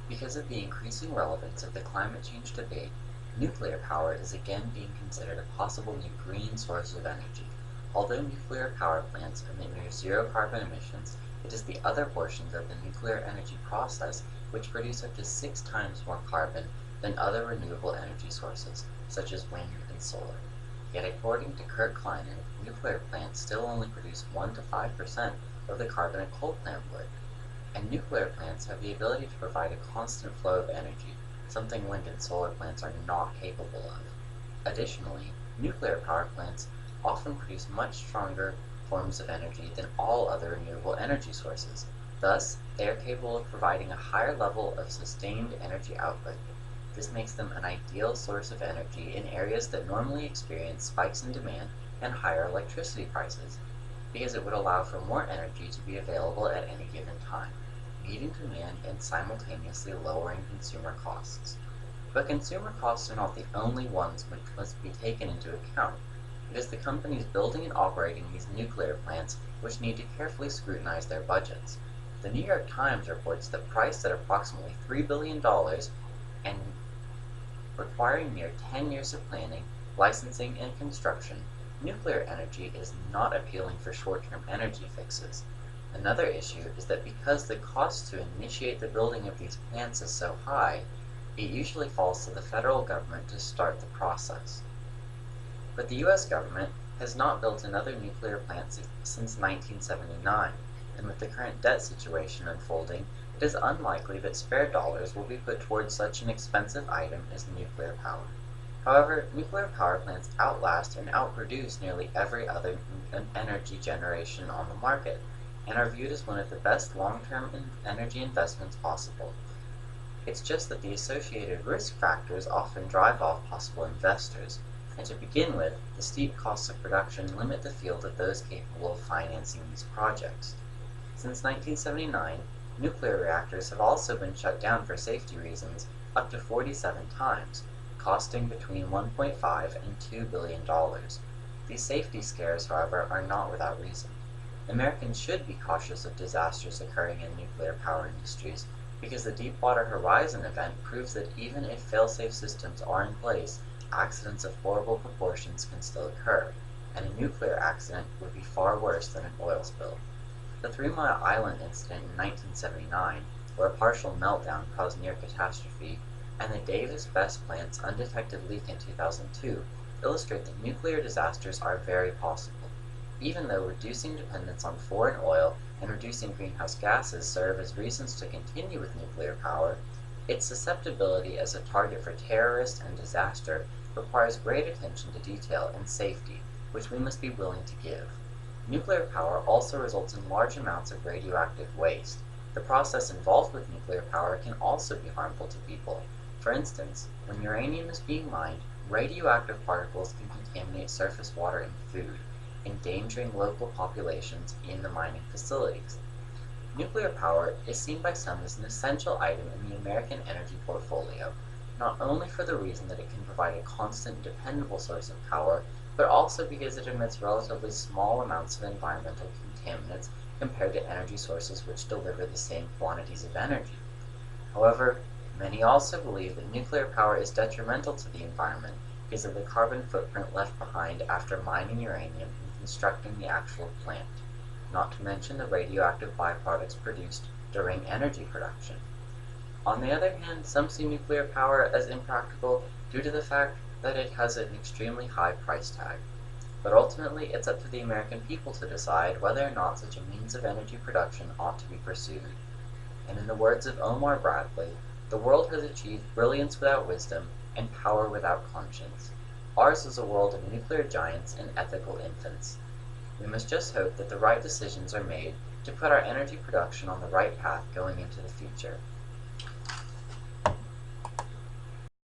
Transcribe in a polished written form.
Because of the increasing relevance of the climate change debate, nuclear power is again being considered a possible new green source of energy. Although nuclear power plants emit near zero carbon emissions, it is the other portions of the nuclear energy process which produce up to 6 times more carbon than other renewable energy sources, such as wind and solar. Yet according to Kurt Kleiner, nuclear plants still only produce 1 to 5% of the carbon a coal plant would. And nuclear plants have the ability to provide a constant flow of energy, something wind and solar plants are not capable of. Additionally, nuclear power plants often produce much stronger forms of energy than all other renewable energy sources. Thus, they are capable of providing a higher level of sustained energy output. This makes them an ideal source of energy in areas that normally experience spikes in demand and higher electricity prices, because it would allow for more energy to be available at any given time, meeting demand and simultaneously lowering consumer costs. But consumer costs are not the only ones which must be taken into account. It is the companies building and operating these nuclear plants which need to carefully scrutinize their budgets. The New York Times reports that priced at approximately $3 billion and requiring near 10 years of planning, licensing, and construction, nuclear energy is not appealing for short-term energy fixes. Another issue is that because the cost to initiate the building of these plants is so high, it usually falls to the federal government to start the process. But the US government has not built another nuclear plant since 1979, and with the current debt situation unfolding, it is unlikely that spare dollars will be put towards such an expensive item as nuclear power. However, nuclear power plants outlast and outproduce nearly every other energy generation on the market, and are viewed as one of the best long-term energy investments possible. It's just that the associated risk factors often drive off possible investors, and to begin with, the steep costs of production limit the field of those capable of financing these projects. Since 1979, nuclear reactors have also been shut down for safety reasons up to 47 times, costing between $1.5 and $2 billion. These safety scares, however, are not without reason. Americans should be cautious of disasters occurring in nuclear power industries because the Deepwater Horizon event proves that even if fail-safe systems are in place, accidents of horrible proportions can still occur, and a nuclear accident would be far worse than an oil spill. The 3 Mile Island incident in 1979, where a partial meltdown caused near catastrophe, and the Davis-Besse plant's undetected leak in 2002 illustrate that nuclear disasters are very possible. Even though reducing dependence on foreign oil and reducing greenhouse gases serve as reasons to continue with nuclear power, its susceptibility as a target for terrorist and disaster requires great attention to detail and safety, which we must be willing to give. Nuclear power also results in large amounts of radioactive waste. The process involved with nuclear power can also be harmful to people. For instance, when uranium is being mined, radioactive particles can contaminate surface water and food, endangering local populations in the mining facilities. Nuclear power is seen by some as an essential item in the American energy portfolio, not only for the reason that it can provide a constant, dependable source of power, but also because it emits relatively small amounts of environmental contaminants compared to energy sources which deliver the same quantities of energy. However, many also believe that nuclear power is detrimental to the environment because of the carbon footprint left behind after mining uranium and constructing the actual plant, not to mention the radioactive byproducts produced during energy production. On the other hand, some see nuclear power as impractical due to the fact that it has an extremely high price tag. But ultimately, it's up to the American people to decide whether or not such a means of energy production ought to be pursued. And in the words of Omar Bradley, the world has achieved brilliance without wisdom and power without conscience. Ours is a world of nuclear giants and ethical infants. We must just hope that the right decisions are made to put our energy production on the right path going into the future.